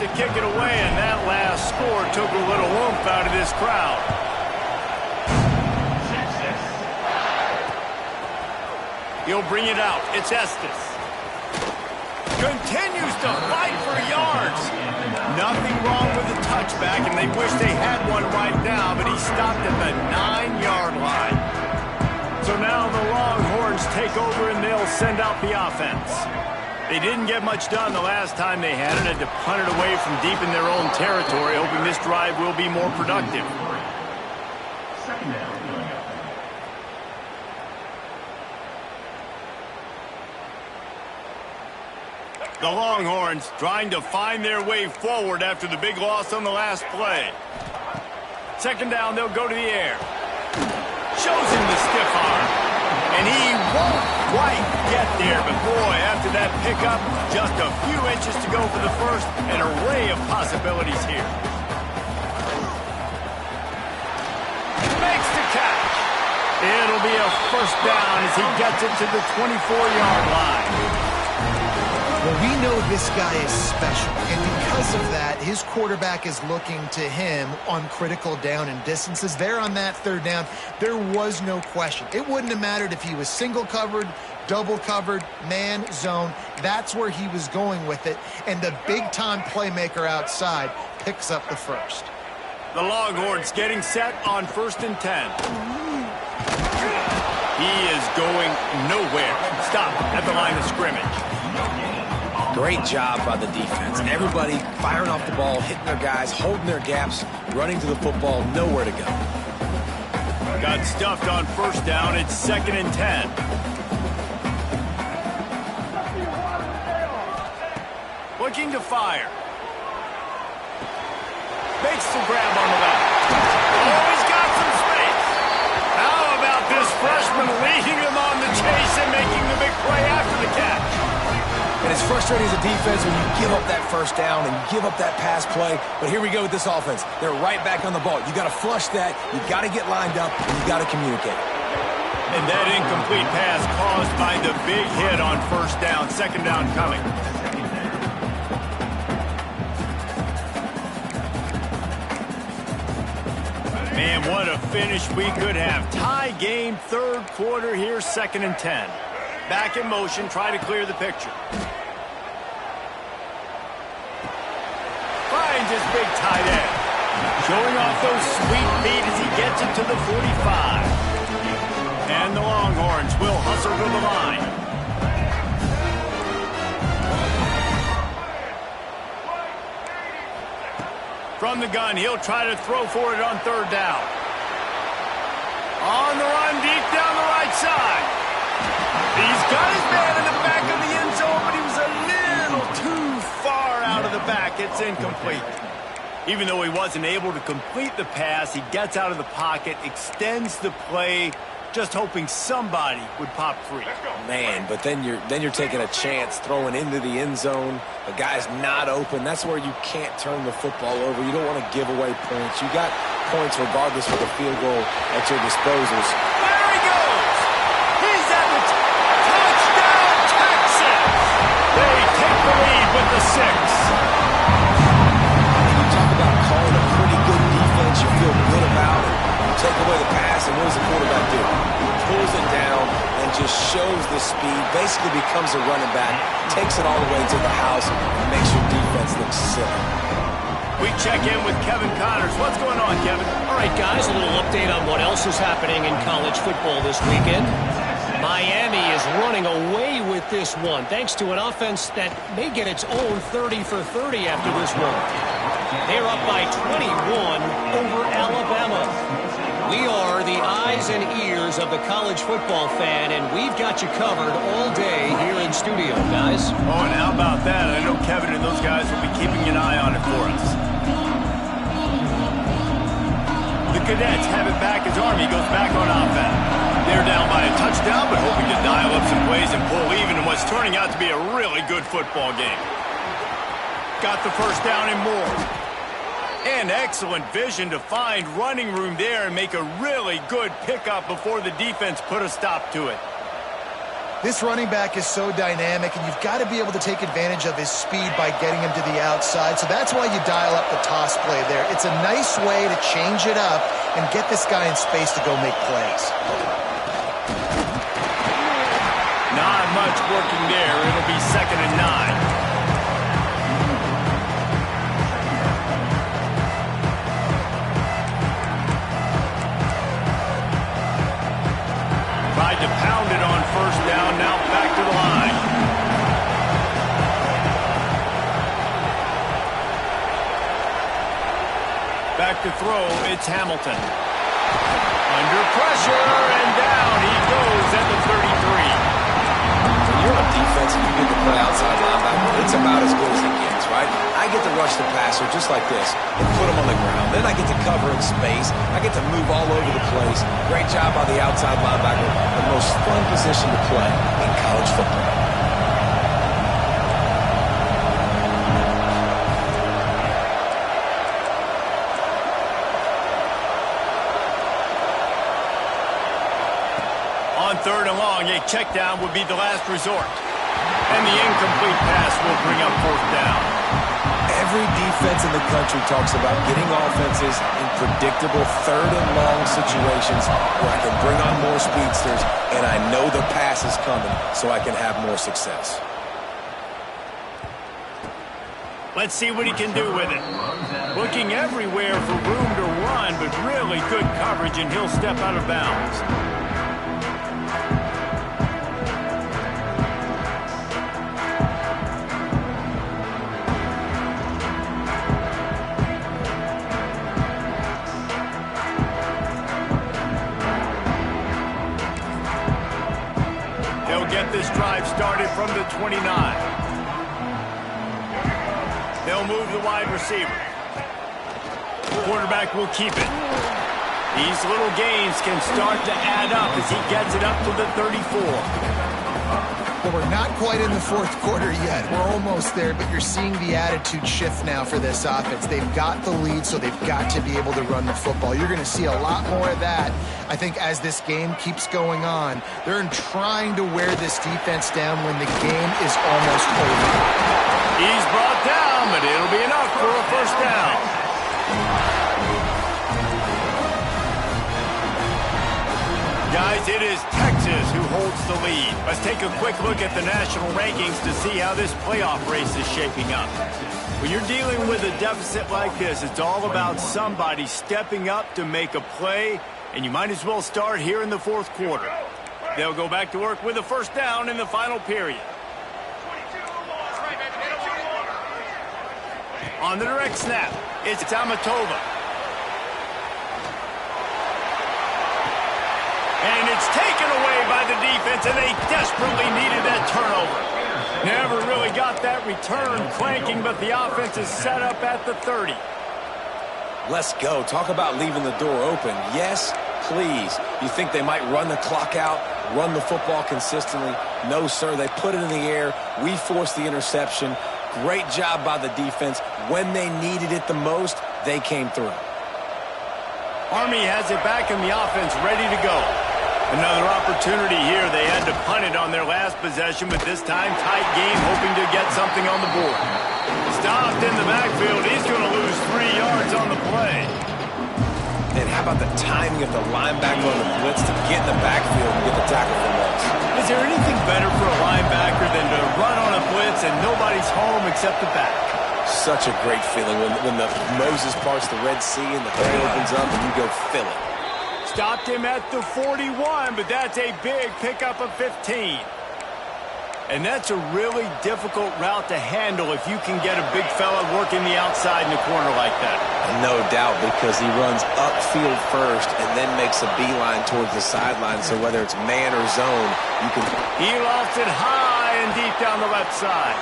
to kick it away, and that last score took a little oomph out of this crowd. He'll bring it out. It's Estes. Continues to fight for yards. Nothing wrong with the touchback, and they wish they had one right now, but he stopped at the 9-yard line. So now the Longhorns take over, and they'll send out the offense. They didn't get much done the last time they had it, had to punt it away from deep in their own territory, hoping this drive will be more productive. Second down. The Longhorns trying to find their way forward after the big loss on the last play. Second down, they'll go to the air. Shows him the stiff arm. And he won't quite get there. But boy, after that pickup, just a few inches to go for the first. An array of possibilities here. Makes the catch. It'll be a first down as he gets it to the 24-yard line. Well, we know this guy is special, and because of that, his quarterback is looking to him on critical down and distances. There on that third down, there was no question. It wouldn't have mattered if he was single covered, double covered, man, zone. That's where he was going with it, and the big-time playmaker outside picks up the first. The Longhorns getting set on 1st and 10. He is going nowhere. Stop at the line of scrimmage. Great job by the defense. Everybody firing off the ball, hitting their guys, holding their gaps, running to the football, nowhere to go. Got stuffed on 1st down. It's 2nd and 10. Looking to fire. Makes the grab on the left. Oh, he's got some space. How about this freshman leading him on the chase and making the big play after the catch? And it's frustrating as a defense when you give up that first down and give up that pass play. But here we go with this offense. They're right back on the ball. You got to flush that. You got to get lined up, and you got to communicate. And that incomplete pass caused by the big hit on 1st down. 2nd down coming. Man, what a finish we could have. Tie game, 3rd quarter here, 2nd and 10. Back in motion, try to clear the picture. Finds his big tight end. Showing off those sweet feet as he gets it to the 45. And the Longhorns will hustle to the line. From the gun, he'll try to throw for it on 3rd down. On the run, deep down the right side. He's got his man in the back of the end zone, but he was a little too far out of the back. It's incomplete. Even though he wasn't able to complete the pass, he gets out of the pocket, extends the play, just hoping somebody would pop free. Man, but then you're taking a chance throwing into the end zone. The guy's not open. That's where you can't turn the football over. You don't want to give away points. You got points regardless of the field goal at your disposals. There he goes! He's at the touchdown, Texas! They take the lead with the 6. You talk about calling a pretty good defense you feel good about it. You take away the pass, and what does the quarterback do? He pulls it down and just shows the speed, basically becomes a running back, takes it all the way to the house, and makes your defense look silly. We check in with Kevin Connors. What's going on, Kevin? All right, guys, a little update on what else is happening in college football this weekend. Miami is running away with this one, thanks to an offense that may get its own 30 for 30 after this one. They're up by 21 over Alabama. We are the eyes and ears of the college football fan, and we've got you covered all day here in studio, guys. Oh, and how about that? I know Kevin and those guys will be keeping an eye on it for us. The Cadets have it back as Army goes back on offense. They're down by a touchdown, but hoping to dial up some plays and pull even in what's turning out to be a really good football game. Got the first down and more. And excellent vision to find running room there and make a really good pickup before the defense put a stop to it. This running back is so dynamic, and you've got to be able to take advantage of his speed by getting him to the outside. So that's why you dial up the toss play there. It's a nice way to change it up and get this guy in space to go make plays. Not much working there. It'll be 2nd and 9. Tried to pound it on 1st down, now back to the line. Back to throw, it's Hamilton. Under pressure, and down he goes at the 33. When you're on defense and you get to play outside linebacker, it's about as good as it gets, right? I get to rush the passer just like this and put him on the ground. Then I get to cover in space. I get to move all over the place. Great job by the outside linebacker. The most fun position to play in college football. On 3rd and long, a check down would be the last resort. And the incomplete pass will bring up 4th down. Every defense in the country talks about getting offenses in predictable 3rd and long situations where I can bring on more speedsters and I know the pass is coming so I can have more success. Let's see what he can do with it. Looking everywhere for room to run, but really good coverage, and he'll step out of bounds. Get this drive started from the 29. They'll move the wide receiver. Quarterback will keep it. These little gains can start to add up as he gets it up to the 34. Well, we're not quite in the 4th quarter yet. We're almost there, but you're seeing the attitude shift now for this offense. They've got the lead, so they've got to be able to run the football. You're going to see a lot more of that, I think, as this game keeps going on. They're trying to wear this defense down when the game is almost over. He's brought down, but it'll be enough for a 1st down. Guys, it is Texas who holds the lead. Let's take a quick look at the national rankings to see how this playoff race is shaping up. When you're dealing with a deficit like this, it's all about somebody stepping up to make a play, and you might as well start here in the 4th quarter. They'll go back to work with a 1st down in the final period. On the direct snap, it's Tamatova. And it's taken away by the defense, and they desperately needed that turnover. Never really got that return clanking, but the offense is set up at the 30. Let's go. Talk about leaving the door open. Yes, please. You think they might run the clock out, run the football consistently? No, sir. They put it in the air. We forced the interception. Great job by the defense. When they needed it the most, they came through. Army has it back in the offense, ready to go. Another opportunity here. They had to punt it on their last possession, but this time tight game, hoping to get something on the board. Stopped in the backfield. He's going to lose 3 yards on the play. And how about the timing of the linebacker on the blitz to get in the backfield and get the tackle for loss? Is there anything better for a linebacker than to run on a blitz and nobody's home except the back? Such a great feeling when the Moses parts the Red Sea and the hole opens up and you go fill it. Stopped him at the 41, but that's a big pickup of 15. And that's a really difficult route to handle if you can get a big fella working the outside in the corner like that. No doubt, because he runs upfield first and then makes a beeline towards the sideline, so whether it's man or zone, you can... He lofts it high and deep down the left side.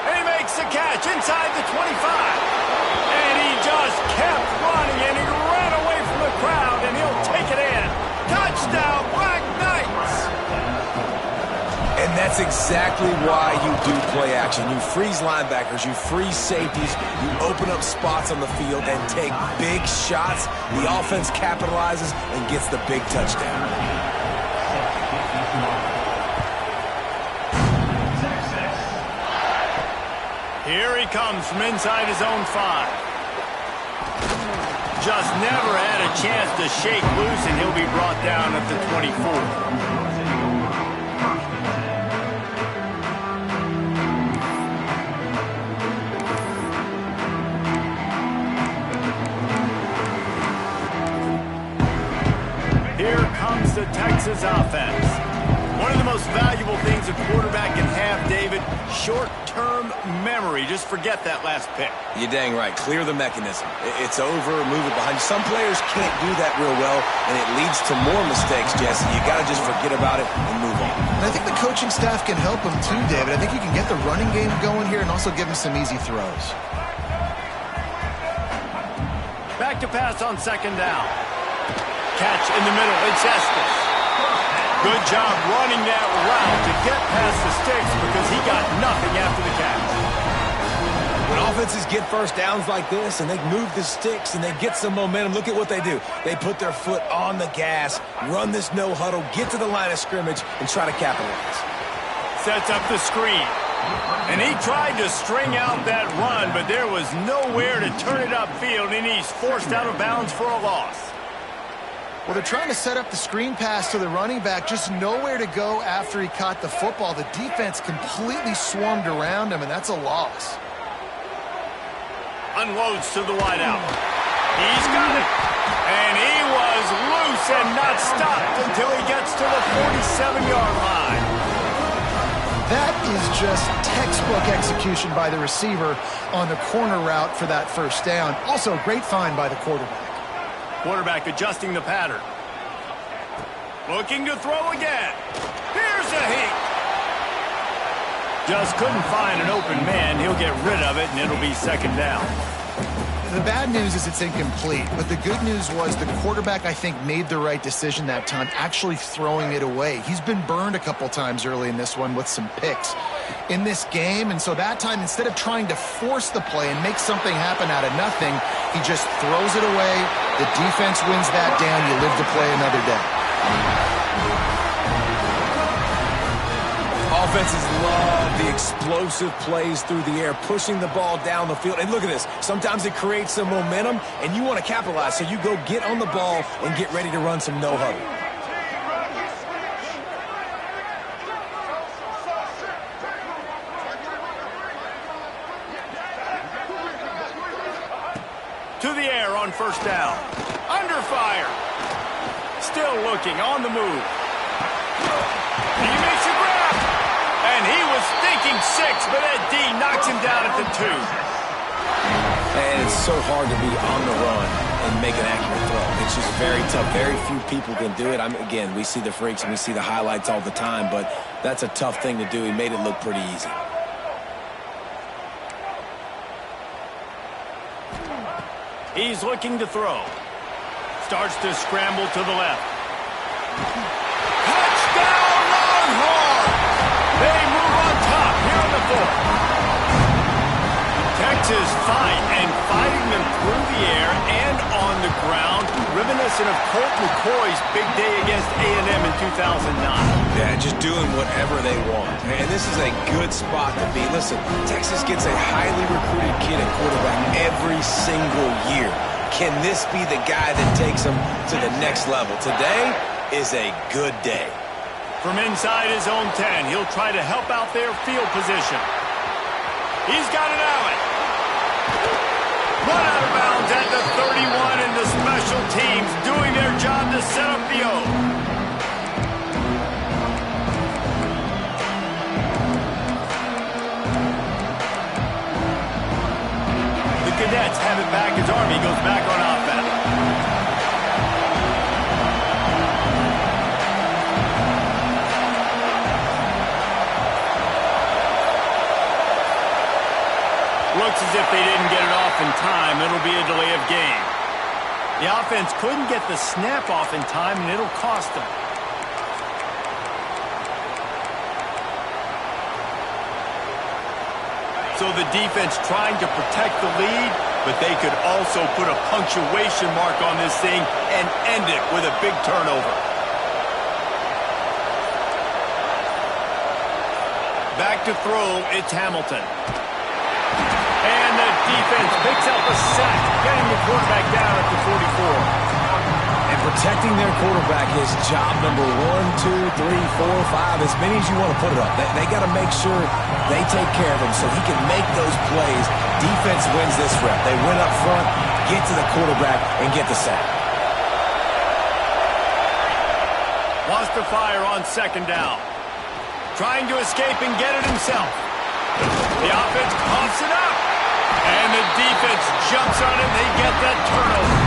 And he makes the catch inside the 25. And he just kept running, and he ran away from the crowd, and he'll take it in. Touchdown, Black Knights! And that's exactly why you do play action. You freeze linebackers, you freeze safeties, you open up spots on the field and take big shots. The offense capitalizes and gets the big touchdown. Here he comes from inside his own 5. Just never had a chance to shake loose, and he'll be brought down at the 24. Here comes the Texas offense. One of the most valuable things a quarterback can have, David, short-term memory. Just forget that last pick. You're dang right. Clear the mechanism. It's over, move it behind you. Some players can't do that real well, and it leads to more mistakes, Jesse. You got to just forget about it and move on. And I think the coaching staff can help him too, David. I think you can get the running game going here and also give him some easy throws. Back to pass on second down. Catch in the middle. It's Estes. Good job running that route to get past the sticks because he got nothing after the catch. When offenses get first downs like this and they move the sticks and they get some momentum, look at what they do. They put their foot on the gas, run this no huddle, get to the line of scrimmage, and try to capitalize. Sets up the screen. And he tried to string out that run, but there was nowhere to turn it upfield, and he's forced out of bounds for a loss. Well, they're trying to set up the screen pass to the running back, just nowhere to go after he caught the football. The defense completely swarmed around him, and that's a loss. Unloads to the wideout. He's got it. And he was loose and not stopped until he gets to the 47-yard line. That is just textbook execution by the receiver on the corner route for that first down. Also, great find by the quarterback. Quarterback adjusting the pattern. Looking to throw again. Here's a heat. Just couldn't find an open man. He'll get rid of it, and it'll be second down. The bad news is it's incomplete, but the good news was the quarterback, I think, made the right decision that time, actually throwing it away. He's been burned a couple times early in this one with some picks in this game, and so that time, instead of trying to force the play and make something happen out of nothing, he just throws it away. The defense wins that down. You live to play another day. Offenses love the explosive plays through the air, pushing the ball down the field. And look at this. Sometimes it creates some momentum, and you want to capitalize. So you go get on the ball and get ready to run some no-huddle. To the air on first down. Under fire. Still looking on the move. He makes a grab. And he was thinking 6, but Ed D knocks him down at the 2. And it's so hard to be on the run and make an accurate throw. It's just very tough. Very few people can do it. Again, we see the freaks and we see the highlights all the time, but that's a tough thing to do. He made it look pretty easy. He's looking to throw. Starts to scramble to the left. Touchdown, Longhorn! They move on top here in the 4th. Texas fighting them through the air and on the ground, reminiscent of Colt McCoy's big day against A&M in 2009. Yeah, just doing whatever they want. And this is a good spot to be. Listen, Texas gets a highly recruited kid at quarterback every single year. Can this be the guy that takes them to the next level? Today is a good day. From inside his own 10, he'll try to help out their field position. He's got it out. Run out of bounds at the 31, and the special teams doing their job to set up the O. The Cadets have it back as Army goes back on offense. Looks as if they didn't get it off in time. It'll be a delay of game. The offense couldn't get the snap off in time, and it'll cost them. So the defense trying to protect the lead, but they could also put a punctuation mark on this thing and end it with a big turnover. Back to throw, it's Hamilton. defense picks up a sack, getting the quarterback down at the 44. And protecting their quarterback is job number 1, 2, 3, 4, 5, as many as you want to put it up. They got to make sure they take care of him so he can make those plays. Defense wins this rep. They win up front, get to the quarterback, and get the sack. Wants to fire on second down. Trying to escape and get it himself. The offense pumps it up. And the defense jumps on it. They get that turnover.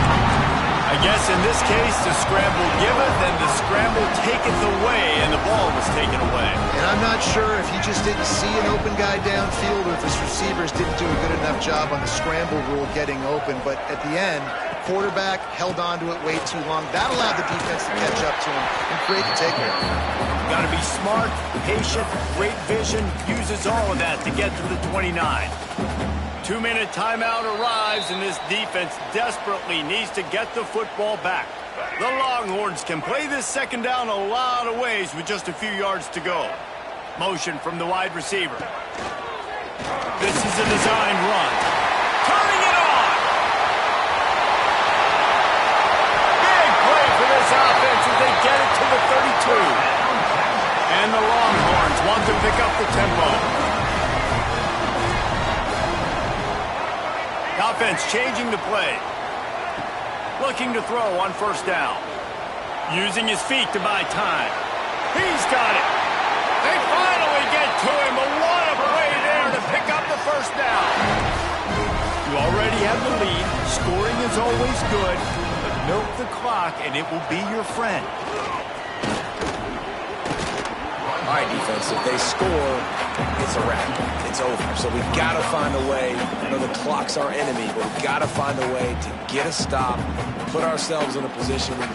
I guess in this case, the scramble giveth and the scramble taketh away, and the ball was taken away. And I'm not sure if he just didn't see an open guy downfield or if his receivers didn't do a good enough job on the scramble rule getting open. But at the end, quarterback held on to it way too long. That allowed the defense to catch up to him and create the takeaway. Got to be smart, patient, great vision, uses all of that to get to the 29. 2-minute timeout arrives, and this defense desperately needs to get the football back. The Longhorns can play this second down a lot of ways with just a few yards to go. Motion from the wide receiver. This is a designed run. Turning it on! Big play for this offense as they get it to the 32. And the Longhorns want to pick up the tempo. Offense changing the play. Looking to throw on first down. Using his feet to buy time. He's got it. They finally get to him, but what a play there to pick up the first down. You already have the lead. Scoring is always good, but milk the clock and it will be your friend. All right, defense, if they score, it's a wrap. It's over. So we've got to find a way. I know the clock's our enemy, but we've got to find a way to get a stop, put ourselves in a position we